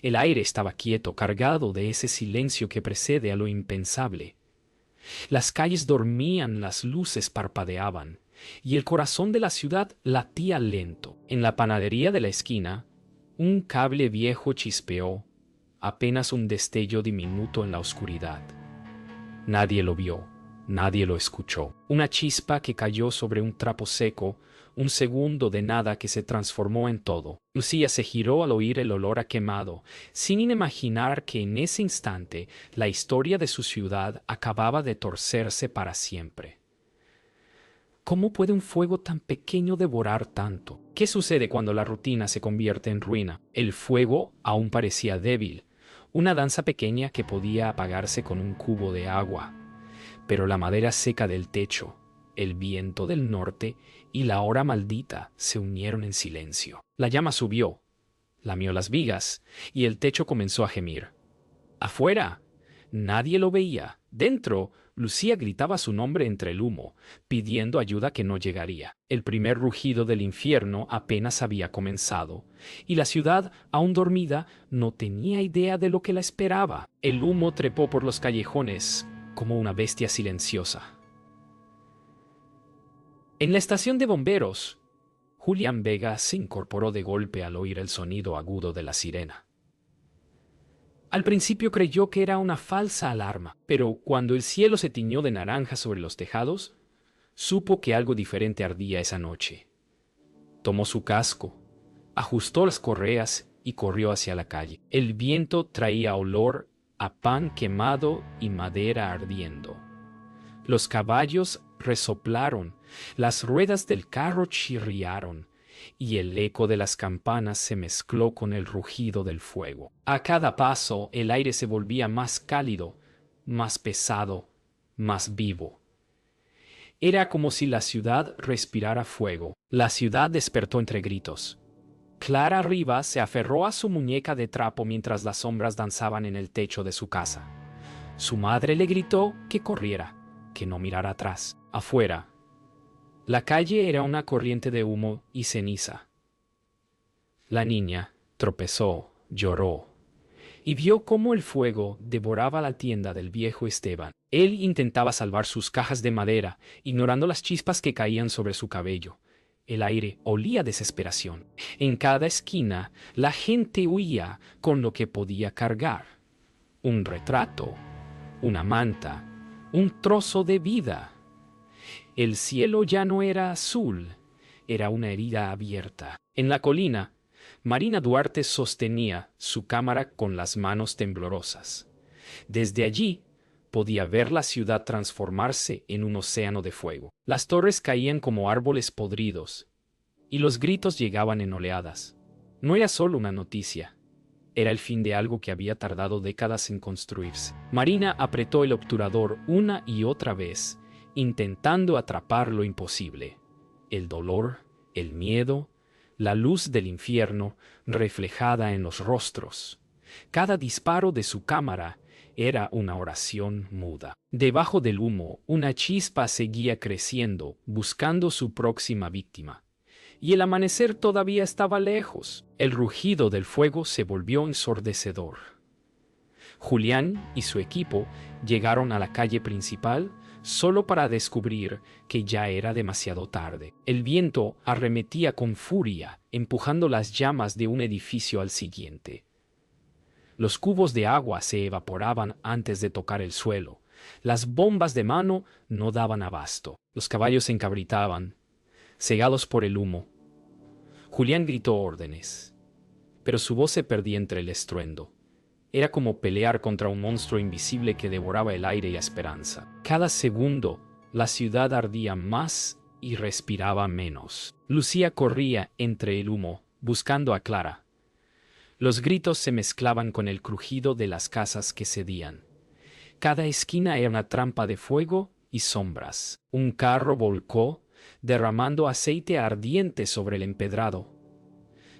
El aire estaba quieto, cargado de ese silencio que precede a lo impensable. Las calles dormían, las luces parpadeaban, y el corazón de la ciudad latía lento. En la panadería de la esquina, un cable viejo chispeó, apenas un destello diminuto en la oscuridad. Nadie lo vio, nadie lo escuchó. Una chispa que cayó sobre un trapo seco, un segundo de nada que se transformó en todo. Lucía se giró al oír el olor a quemado, sin imaginar que en ese instante la historia de su ciudad acababa de torcerse para siempre. ¿Cómo puede un fuego tan pequeño devorar tanto? ¿Qué sucede cuando la rutina se convierte en ruina? El fuego aún parecía débil, una danza pequeña que podía apagarse con un cubo de agua. Pero la madera seca del techo, el viento del norte y la hora maldita se unieron en silencio. La llama subió, lamió las vigas y el techo comenzó a gemir. Afuera, nadie lo veía. Dentro, Lucía gritaba su nombre entre el humo, pidiendo ayuda que no llegaría. El primer rugido del infierno apenas había comenzado, y la ciudad, aún dormida, no tenía idea de lo que la esperaba. El humo trepó por los callejones como una bestia silenciosa. En la estación de bomberos, Julián Vega se incorporó de golpe al oír el sonido agudo de la sirena. Al principio creyó que era una falsa alarma, pero cuando el cielo se tiñó de naranja sobre los tejados, supo que algo diferente ardía esa noche. Tomó su casco, ajustó las correas y corrió hacia la calle. El viento traía olor a pan quemado y madera ardiendo. Los caballos resoplaron, las ruedas del carro chirriaron, y el eco de las campanas se mezcló con el rugido del fuego. A cada paso el aire se volvía más cálido, más pesado, más vivo. Era como si la ciudad respirara fuego. La ciudad despertó entre gritos. Clara Rivas se aferró a su muñeca de trapo mientras las sombras danzaban en el techo de su casa. Su madre le gritó que corriera, que no mirara atrás. Afuera, la calle era una corriente de humo y ceniza. La niña tropezó, lloró, y vio cómo el fuego devoraba la tienda del viejo Esteban. Él intentaba salvar sus cajas de madera, ignorando las chispas que caían sobre su cabello. El aire olía a desesperación. En cada esquina, la gente huía con lo que podía cargar. Un retrato, una manta, un trozo de vida. El cielo ya no era azul, era una herida abierta. En la colina, Marina Duarte sostenía su cámara con las manos temblorosas. Desde allí podía ver la ciudad transformarse en un océano de fuego. Las torres caían como árboles podridos, y los gritos llegaban en oleadas. No era solo una noticia, era el fin de algo que había tardado décadas en construirse. Marina apretó el obturador una y otra vez, intentando atrapar lo imposible. El dolor, el miedo, la luz del infierno reflejada en los rostros. Cada disparo de su cámara era una oración muda. Debajo del humo, una chispa seguía creciendo, buscando su próxima víctima. Y el amanecer todavía estaba lejos. El rugido del fuego se volvió ensordecedor. Julián y su equipo llegaron a la calle principal solo para descubrir que ya era demasiado tarde. El viento arremetía con furia, empujando las llamas de un edificio al siguiente. Los cubos de agua se evaporaban antes de tocar el suelo. Las bombas de mano no daban abasto. Los caballos se encabritaban, cegados por el humo. Julián gritó órdenes, pero su voz se perdía entre el estruendo. Era como pelear contra un monstruo invisible que devoraba el aire y la esperanza. Cada segundo, la ciudad ardía más y respiraba menos. Lucía corría entre el humo, buscando a Clara. Los gritos se mezclaban con el crujido de las casas que cedían. Cada esquina era una trampa de fuego y sombras. Un carro volcó, derramando aceite ardiente sobre el empedrado.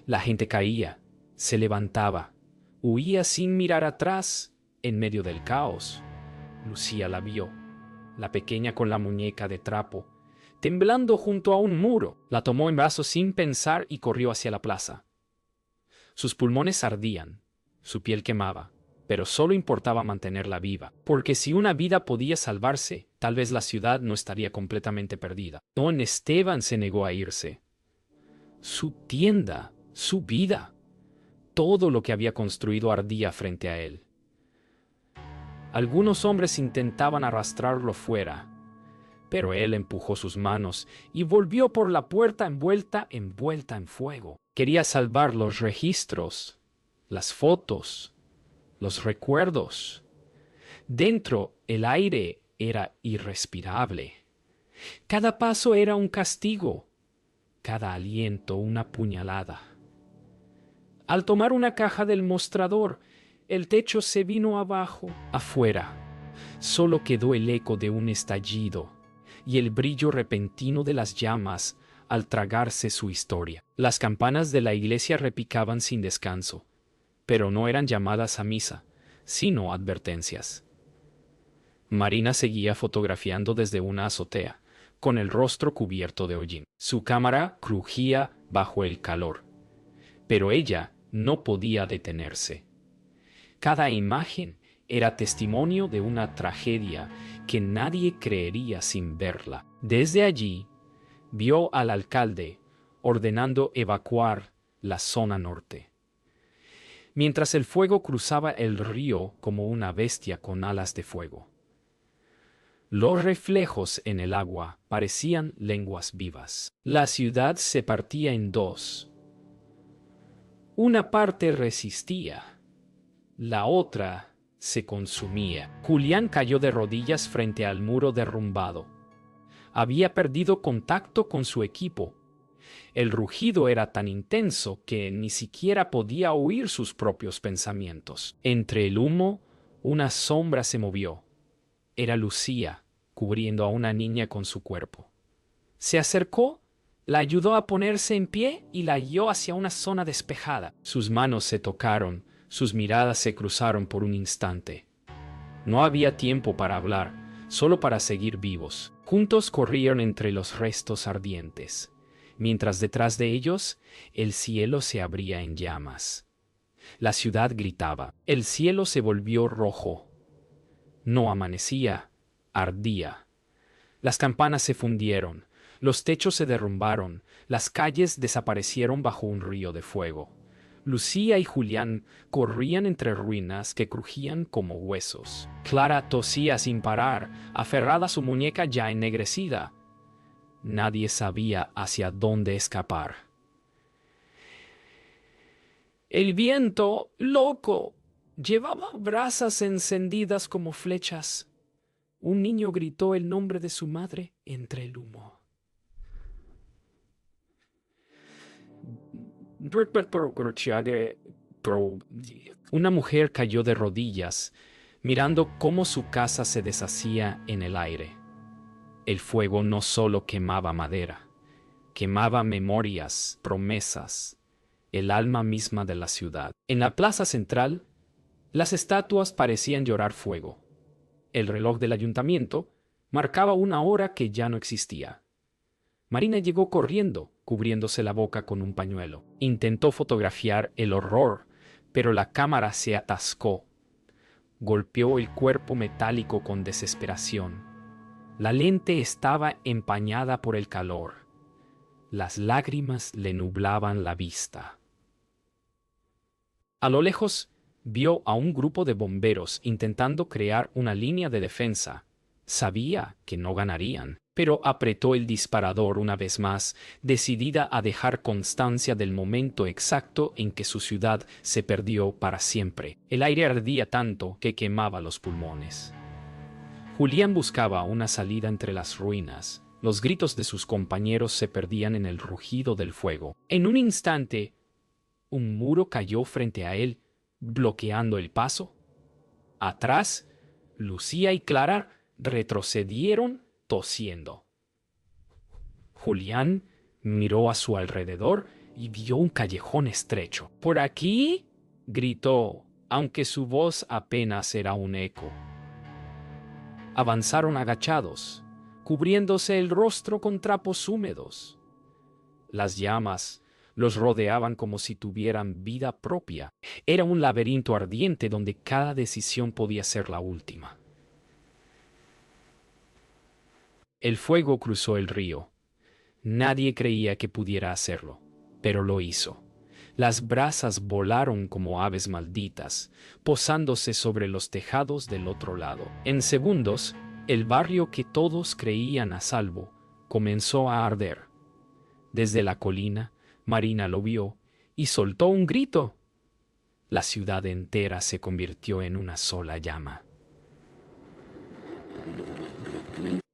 La gente caía, se levantaba, huía sin mirar atrás, en medio del caos. Lucía la vio, la pequeña con la muñeca de trapo, temblando junto a un muro. La tomó en brazos sin pensar y corrió hacia la plaza. Sus pulmones ardían, Su piel quemaba, pero solo importaba mantenerla viva, porque si una vida podía salvarse, tal vez la ciudad no estaría completamente perdida. Don Esteban se negó a irse. Su tienda, su vida, todo lo que había construido ardía frente a él. Algunos hombres intentaban arrastrarlo fuera, pero él empujó sus manos y volvió por la puerta envuelta en fuego. Quería salvar los registros, las fotos, los recuerdos. Dentro, el aire era irrespirable. Cada paso era un castigo, cada aliento una puñalada. Al tomar una caja del mostrador, el techo se vino abajo. Afuera, solo quedó el eco de un estallido y el brillo repentino de las llamas al tragarse su historia. Las campanas de la iglesia repicaban sin descanso, pero no eran llamadas a misa, sino advertencias. Marina seguía fotografiando desde una azotea, con el rostro cubierto de hollín. Su cámara crujía bajo el calor, pero ella no podía detenerse. Cada imagen era testimonio de una tragedia que nadie creería sin verla. Desde allí, vio al alcalde ordenando evacuar la zona norte. Mientras el fuego cruzaba el río como una bestia con alas de fuego. Los reflejos en el agua parecían lenguas vivas. La ciudad se partía en dos. Una parte resistía, la otra se consumía. Julián cayó de rodillas frente al muro derrumbado. Había perdido contacto con su equipo. El rugido era tan intenso que ni siquiera podía oír sus propios pensamientos. Entre el humo, una sombra se movió. Era Lucía, cubriendo a una niña con su cuerpo. Se acercó, la ayudó a ponerse en pie y la guió hacia una zona despejada. Sus manos se tocaron, sus miradas se cruzaron por un instante. No había tiempo para hablar, solo para seguir vivos. Juntos corrieron entre los restos ardientes, mientras detrás de ellos el cielo se abría en llamas. La ciudad gritaba. El cielo se volvió rojo. No amanecía, ardía. Las campanas se fundieron, los techos se derrumbaron, las calles desaparecieron bajo un río de fuego. Lucía y Julián corrían entre ruinas que crujían como huesos. Clara tosía sin parar, aferrada a su muñeca ya ennegrecida. Nadie sabía hacia dónde escapar. El viento, loco, llevaba brasas encendidas como flechas. Un niño gritó el nombre de su madre entre el humo. Una mujer cayó de rodillas, mirando cómo su casa se deshacía en el aire. El fuego no solo quemaba madera, quemaba memorias, promesas, el alma misma de la ciudad. En la plaza central, las estatuas parecían llorar fuego. El reloj del ayuntamiento marcaba una hora que ya no existía. Marina llegó corriendo, cubriéndose la boca con un pañuelo. Intentó fotografiar el horror, pero la cámara se atascó. Golpeó el cuerpo metálico con desesperación. La lente estaba empañada por el calor. Las lágrimas le nublaban la vista. A lo lejos, vio a un grupo de bomberos intentando crear una línea de defensa. Sabía que no ganarían, pero apretó el disparador una vez más, decidida a dejar constancia del momento exacto en que su ciudad se perdió para siempre. El aire ardía tanto que quemaba los pulmones. Julián buscaba una salida entre las ruinas. Los gritos de sus compañeros se perdían en el rugido del fuego. En un instante, un muro cayó frente a él, bloqueando el paso. Atrás, Lucía y Clara retrocedieron tosiendo. Julián miró a su alrededor y vio un callejón estrecho. «¿Por aquí?», gritó, aunque su voz apenas era un eco. Avanzaron agachados, cubriéndose el rostro con trapos húmedos. Las llamas, Los rodeaban como si tuvieran vida propia. Era un laberinto ardiente donde cada decisión podía ser la última. El fuego cruzó el río. Nadie creía que pudiera hacerlo, pero lo hizo. Las brasas volaron como aves malditas, posándose sobre los tejados del otro lado. En segundos, el barrio que todos creían a salvo comenzó a arder. Desde la colina, Marina lo vio y soltó un grito. La ciudad entera se convirtió en una sola llama.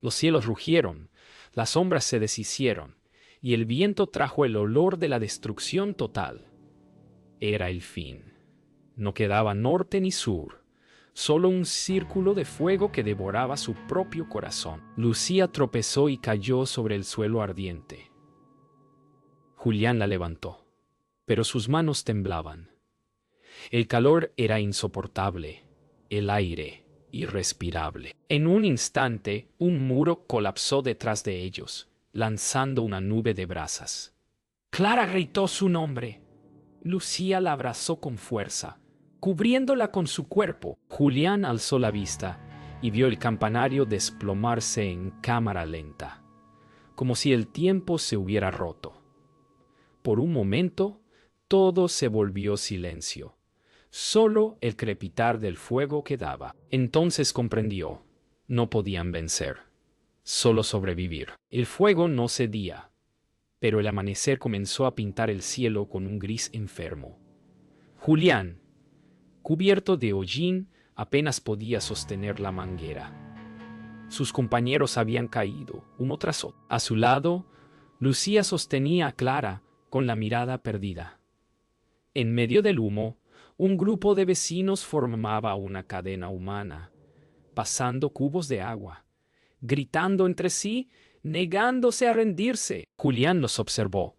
Los cielos rugieron, las sombras se deshicieron, y el viento trajo el olor de la destrucción total. Era el fin. No quedaba norte ni sur, solo un círculo de fuego que devoraba su propio corazón. Lucía tropezó y cayó sobre el suelo ardiente. Julián la levantó, pero sus manos temblaban. El calor era insoportable, el aire irrespirable. En un instante, un muro colapsó detrás de ellos, lanzando una nube de brasas. Clara gritó su nombre. Lucía la abrazó con fuerza, cubriéndola con su cuerpo. Julián alzó la vista y vio el campanario desplomarse en cámara lenta, como si el tiempo se hubiera roto. Por un momento, todo se volvió silencio. Solo el crepitar del fuego quedaba. Entonces comprendió. No podían vencer, solo sobrevivir. El fuego no cedía, pero el amanecer comenzó a pintar el cielo con un gris enfermo. Julián, cubierto de hollín, apenas podía sostener la manguera. Sus compañeros habían caído, uno tras otro. A su lado, Lucía sostenía a Clara con la mirada perdida. En medio del humo, un grupo de vecinos formaba una cadena humana, pasando cubos de agua, gritando entre sí, negándose a rendirse. Julián los observó.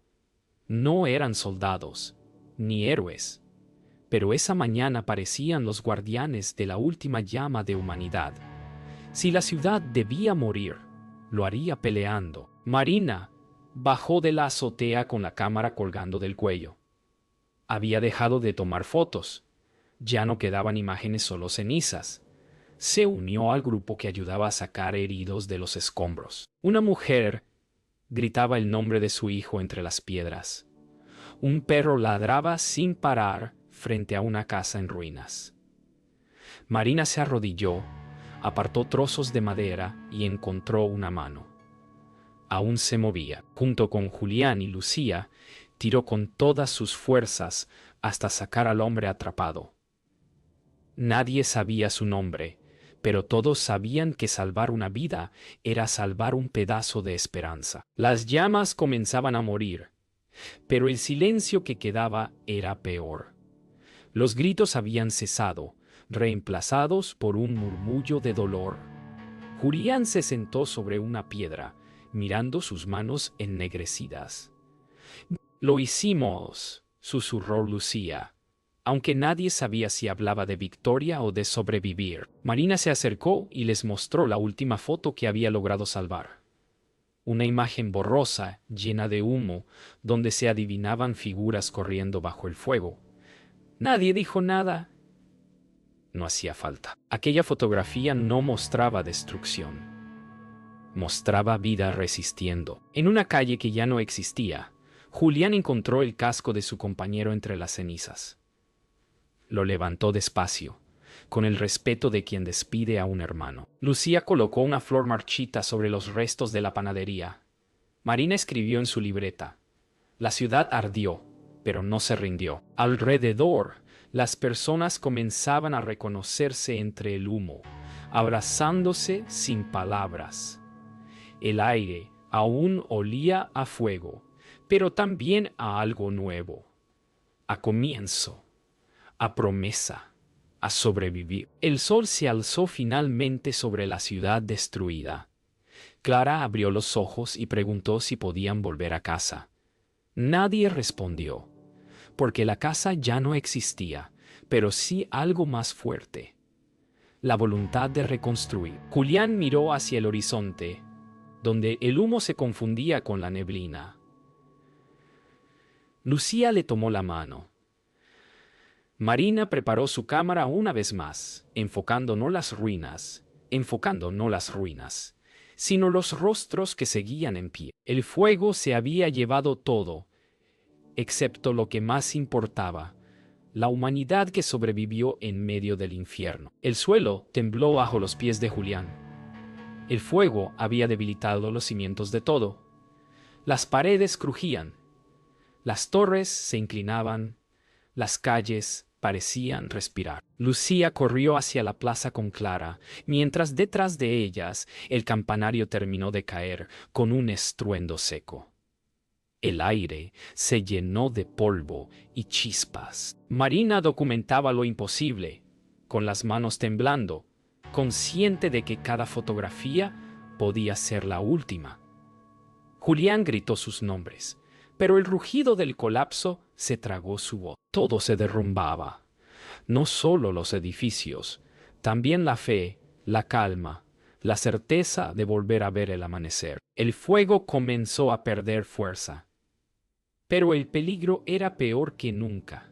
No eran soldados, ni héroes, pero esa mañana parecían los guardianes de la última llama de humanidad. Si la ciudad debía morir, lo haría peleando. Marina bajó de la azotea con la cámara colgando del cuello. Había dejado de tomar fotos. Ya no quedaban imágenes, solo cenizas. Se unió al grupo que ayudaba a sacar heridos de los escombros. Una mujer gritaba el nombre de su hijo entre las piedras. Un perro ladraba sin parar frente a una casa en ruinas. Marina se arrodilló, apartó trozos de madera y encontró una mano. Aún se movía. Junto con Julián y Lucía, tiró con todas sus fuerzas hasta sacar al hombre atrapado. Nadie sabía su nombre, pero todos sabían que salvar una vida era salvar un pedazo de esperanza. Las llamas comenzaban a morir, pero el silencio que quedaba era peor. Los gritos habían cesado, reemplazados por un murmullo de dolor. Julián se sentó sobre una piedra, mirando sus manos ennegrecidas. «Lo hicimos», susurró Lucía, aunque nadie sabía si hablaba de victoria o de sobrevivir. Marina se acercó y les mostró la última foto que había logrado salvar. Una imagen borrosa, llena de humo, donde se adivinaban figuras corriendo bajo el fuego. Nadie dijo nada. No hacía falta. Aquella fotografía no mostraba destrucción. Mostraba vida resistiendo. En una calle que ya no existía, Julián encontró el casco de su compañero entre las cenizas. Lo levantó despacio, con el respeto de quien despide a un hermano. Lucía colocó una flor marchita sobre los restos de la panadería. Marina escribió en su libreta: «La ciudad ardió, pero no se rindió». Alrededor, las personas comenzaban a reconocerse entre el humo, abrazándose sin palabras. El aire aún olía a fuego, pero también a algo nuevo, a comienzo, a promesa, a sobrevivir. El sol se alzó finalmente sobre la ciudad destruida. Clara abrió los ojos y preguntó si podían volver a casa. Nadie respondió, porque la casa ya no existía, pero sí algo más fuerte: la voluntad de reconstruir. Julián miró hacia el horizonte, donde el humo se confundía con la neblina. Lucía le tomó la mano. Marina preparó su cámara una vez más, enfocando no las ruinas, sino los rostros que seguían en pie. El fuego se había llevado todo, excepto lo que más importaba, la humanidad que sobrevivió en medio del infierno. El suelo tembló bajo los pies de Julián. El fuego había debilitado los cimientos de todo. Las paredes crujían, las torres se inclinaban, las calles parecían respirar. Lucía corrió hacia la plaza con Clara, mientras detrás de ellas el campanario terminó de caer con un estruendo seco. El aire se llenó de polvo y chispas. Marina documentaba lo imposible, con las manos temblando, consciente de que cada fotografía podía ser la última. Julián gritó sus nombres, pero el rugido del colapso se tragó su voz. Todo se derrumbaba. No solo los edificios, también la fe, la calma, la certeza de volver a ver el amanecer. El fuego comenzó a perder fuerza. Pero el peligro era peor que nunca.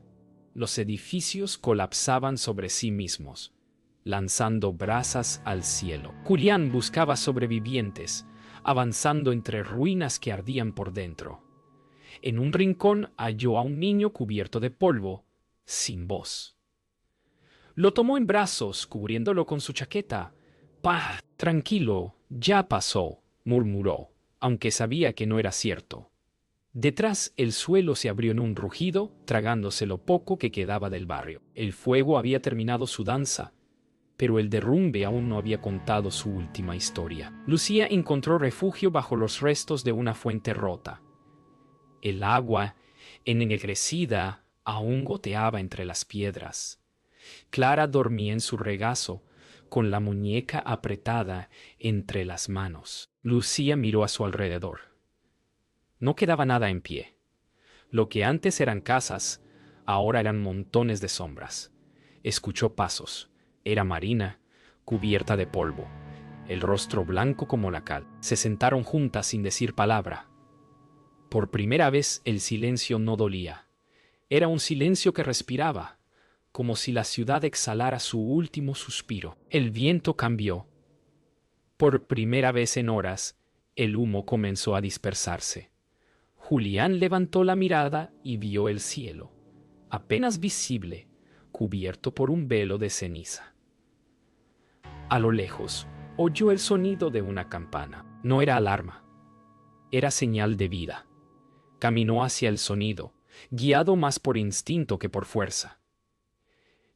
Los edificios colapsaban sobre sí mismos, lanzando brasas al cielo. Julián buscaba sobrevivientes, avanzando entre ruinas que ardían por dentro. En un rincón halló a un niño cubierto de polvo, sin voz. Lo tomó en brazos, cubriéndolo con su chaqueta. «¡Pah! Tranquilo, ya pasó», murmuró, aunque sabía que no era cierto. Detrás el suelo se abrió en un rugido, tragándose lo poco que quedaba del barrio. El fuego había terminado su danza, pero el derrumbe aún no había contado su última historia. Lucía encontró refugio bajo los restos de una fuente rota. El agua, ennegrecida, aún goteaba entre las piedras. Clara dormía en su regazo, con la muñeca apretada entre las manos. Lucía miró a su alrededor. No quedaba nada en pie. Lo que antes eran casas, ahora eran montones de sombras. Escuchó pasos. Era Marina, cubierta de polvo, el rostro blanco como la cal. Se sentaron juntas sin decir palabra. Por primera vez el silencio no dolía. Era un silencio que respiraba, como si la ciudad exhalara su último suspiro. El viento cambió. Por primera vez en horas, el humo comenzó a dispersarse. Julián levantó la mirada y vio el cielo, apenas visible, cubierto por un velo de ceniza. A lo lejos, oyó el sonido de una campana. No era alarma, era señal de vida. Caminó hacia el sonido, guiado más por instinto que por fuerza.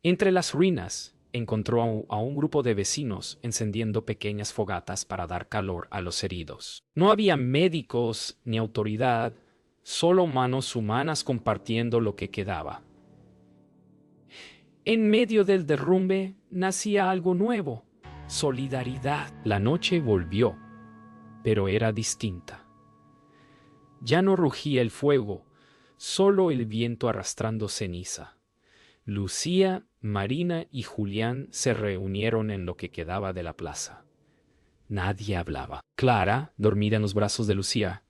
Entre las ruinas, encontró a un grupo de vecinos encendiendo pequeñas fogatas para dar calor a los heridos. No había médicos ni autoridad, solo manos humanas compartiendo lo que quedaba. En medio del derrumbe nacía algo nuevo: solidaridad. La noche volvió, pero era distinta. Ya no rugía el fuego, solo el viento arrastrando ceniza. Lucía, Marina y Julián se reunieron en lo que quedaba de la plaza. Nadie hablaba. Clara, dormida en los brazos de Lucía,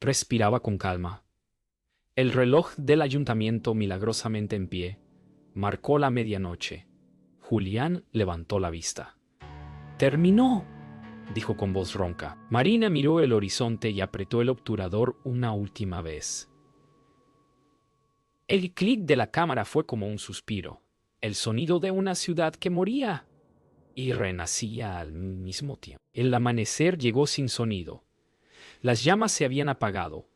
respiraba con calma. El reloj del ayuntamiento, milagrosamente en pie, marcó la medianoche. Julián levantó la vista. «¡Terminó!», dijo con voz ronca. Marina miró el horizonte y apretó el obturador una última vez. El clic de la cámara fue como un suspiro, el sonido de una ciudad que moría y renacía al mismo tiempo. El amanecer llegó sin sonido. Las llamas se habían apagado,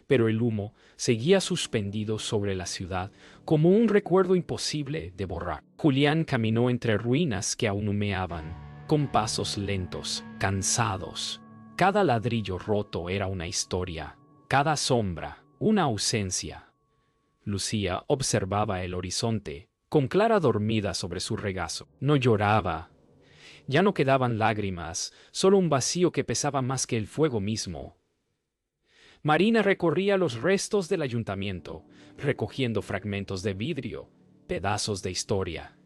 pero el humo seguía suspendido sobre la ciudad como un recuerdo imposible de borrar. Julián caminó entre ruinas que aún humeaban, con pasos lentos, cansados. Cada ladrillo roto era una historia, cada sombra una ausencia. Lucía observaba el horizonte, con Clara dormida sobre su regazo. No lloraba. Ya no quedaban lágrimas, solo un vacío que pesaba más que el fuego mismo. Marina recorría los restos del ayuntamiento, recogiendo fragmentos de vidrio, pedazos de historia.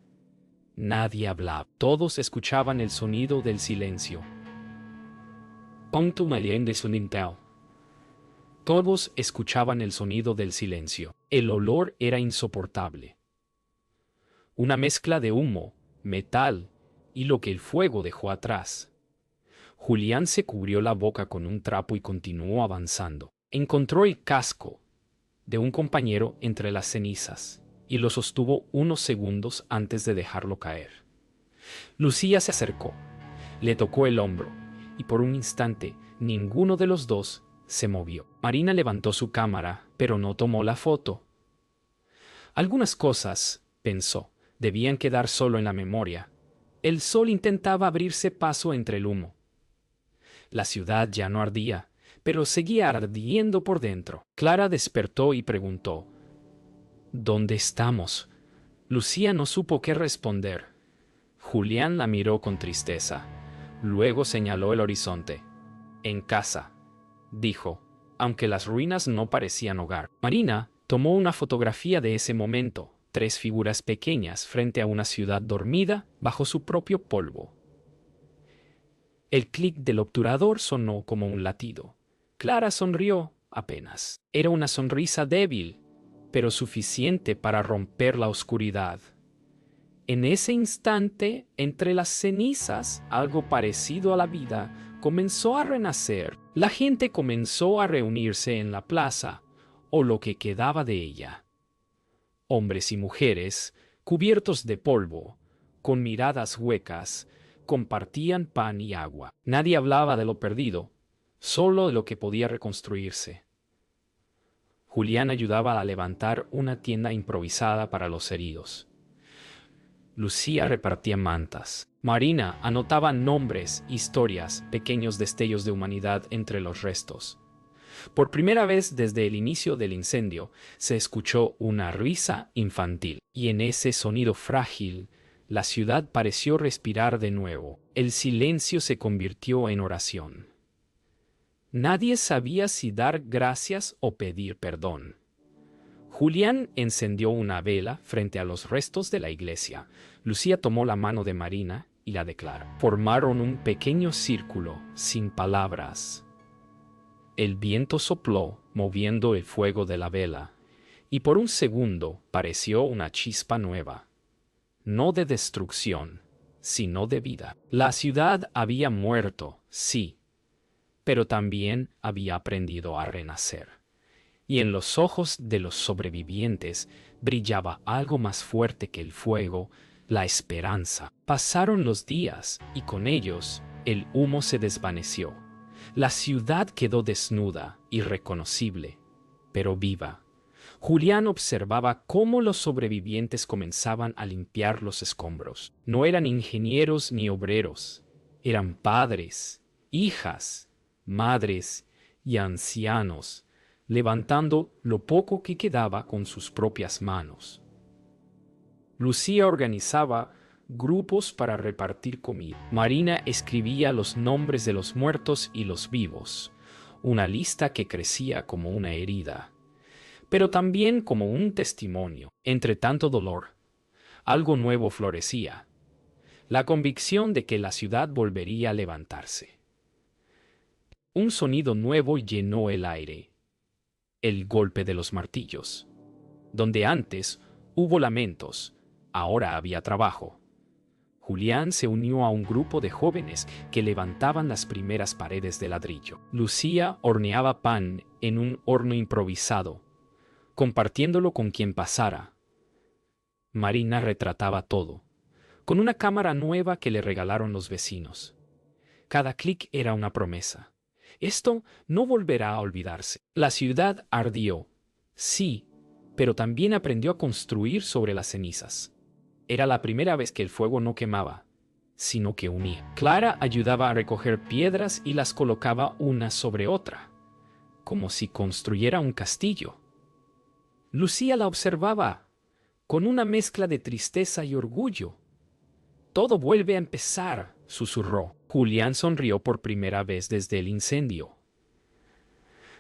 Nadie hablaba. Todos escuchaban el sonido del silencio. «Pon tu malien de sunintao». Todos escuchaban el sonido del silencio. El olor era insoportable. Una mezcla de humo, metal y lo que el fuego dejó atrás. Julián se cubrió la boca con un trapo y continuó avanzando. Encontró el casco de un compañero entre las cenizas y lo sostuvo unos segundos antes de dejarlo caer. Lucía se acercó, le tocó el hombro y por un instante ninguno de los dos se movió. Marina levantó su cámara, pero no tomó la foto. Algunas cosas, pensó, debían quedar solo en la memoria. El sol intentaba abrirse paso entre el humo. La ciudad ya no ardía, pero seguía ardiendo por dentro. Clara despertó y preguntó: ¿Dónde estamos? Lucía no supo qué responder. Julián la miró con tristeza. Luego señaló el horizonte. En casa, dijo, aunque las ruinas no parecían hogar. Marina tomó una fotografía de ese momento, 3 figuras pequeñas frente a una ciudad dormida bajo su propio polvo. El clic del obturador sonó como un latido. Clara sonrió apenas. Era una sonrisa débil, pero suficiente para romper la oscuridad. En ese instante, entre las cenizas, algo parecido a la vida comenzó a renacer. La gente comenzó a reunirse en la plaza, o lo que quedaba de ella. Hombres y mujeres, cubiertos de polvo, con miradas huecas, compartían pan y agua. Nadie hablaba de lo perdido, solo de lo que podía reconstruirse. Julián ayudaba a levantar una tienda improvisada para los heridos. Lucía repartía mantas. Marina anotaba nombres, historias, pequeños destellos de humanidad entre los restos. Por primera vez desde el inicio del incendio, se escuchó una risa infantil, y en ese sonido frágil, la ciudad pareció respirar de nuevo. El silencio se convirtió en oración. Nadie sabía si dar gracias o pedir perdón. Julián encendió una vela frente a los restos de la iglesia. Lucía tomó la mano de Marina y la de Clara. Formaron un pequeño círculo, sin palabras. El viento sopló, moviendo el fuego de la vela, y por un segundo pareció una chispa nueva. No de destrucción, sino de vida. La ciudad había muerto, sí, pero también había aprendido a renacer. Y en los ojos de los sobrevivientes brillaba algo más fuerte que el fuego, la esperanza. Pasaron los días y con ellos el humo se desvaneció. La ciudad quedó desnuda, irreconocible, pero viva. Julián observaba cómo los sobrevivientes comenzaban a limpiar los escombros. No eran ingenieros ni obreros, eran padres, hijas, madres y ancianos, levantando lo poco que quedaba con sus propias manos. Lucía organizaba grupos para repartir comida. Marina escribía los nombres de los muertos y los vivos, una lista que crecía como una herida, pero también como un testimonio. Entre tanto dolor, algo nuevo florecía, la convicción de que la ciudad volvería a levantarse. Un sonido nuevo llenó el aire. El golpe de los martillos. Donde antes hubo lamentos, ahora había trabajo. Julián se unió a un grupo de jóvenes que levantaban las primeras paredes de ladrillo. Lucía horneaba pan en un horno improvisado, compartiéndolo con quien pasara. Marina retrataba todo, con una cámara nueva que le regalaron los vecinos. Cada clic era una promesa. Esto no volverá a olvidarse. La ciudad ardió, sí, pero también aprendió a construir sobre las cenizas. Era la primera vez que el fuego no quemaba, sino que unía. Clara ayudaba a recoger piedras y las colocaba una sobre otra, como si construyera un castillo. Lucía la observaba, con una mezcla de tristeza y orgullo. Todo vuelve a empezar, susurró. Julián sonrió por primera vez desde el incendio.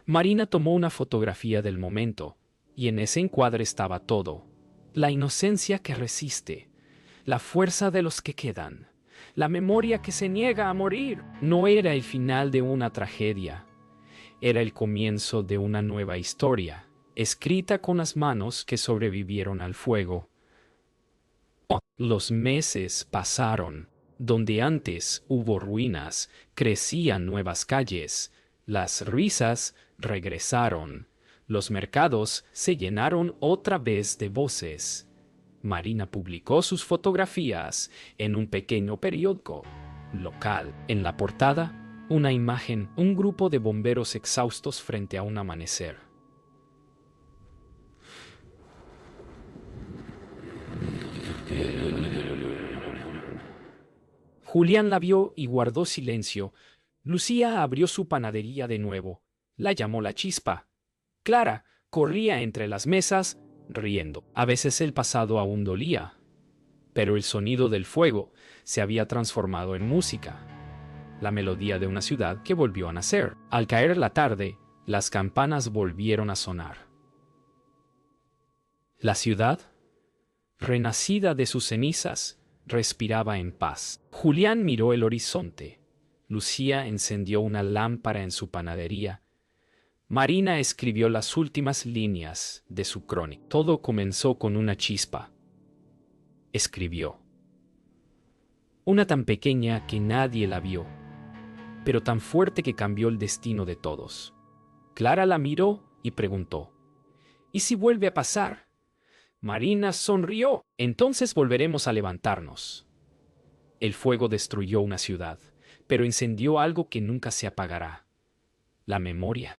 Marina tomó una fotografía del momento, y en ese encuadre estaba todo. La inocencia que resiste, la fuerza de los que quedan, la memoria que se niega a morir. No era el final de una tragedia. Era el comienzo de una nueva historia, escrita con las manos que sobrevivieron al fuego. Los meses pasaron. Donde antes hubo ruinas, crecían nuevas calles. Las risas regresaron. Los mercados se llenaron otra vez de voces. Marina publicó sus fotografías en un pequeño periódico local. En la portada, una imagen, un grupo de bomberos exhaustos frente a un amanecer. Julián la vio y guardó silencio. Lucía abrió su panadería de nuevo. La llamó la Chispa. Clara corría entre las mesas, riendo. A veces el pasado aún dolía, pero el sonido del fuego se había transformado en música, la melodía de una ciudad que volvió a nacer. Al caer la tarde, las campanas volvieron a sonar. La ciudad, renacida de sus cenizas, respiraba en paz. Julián miró el horizonte. Lucía encendió una lámpara en su panadería. Marina escribió las últimas líneas de su crónica. Todo comenzó con una chispa. Escribió. Una tan pequeña que nadie la vio, pero tan fuerte que cambió el destino de todos. Clara la miró y preguntó, ¿y si vuelve a pasar? Marina sonrió. Entonces volveremos a levantarnos. El fuego destruyó una ciudad, pero incendió algo que nunca se apagará: la memoria.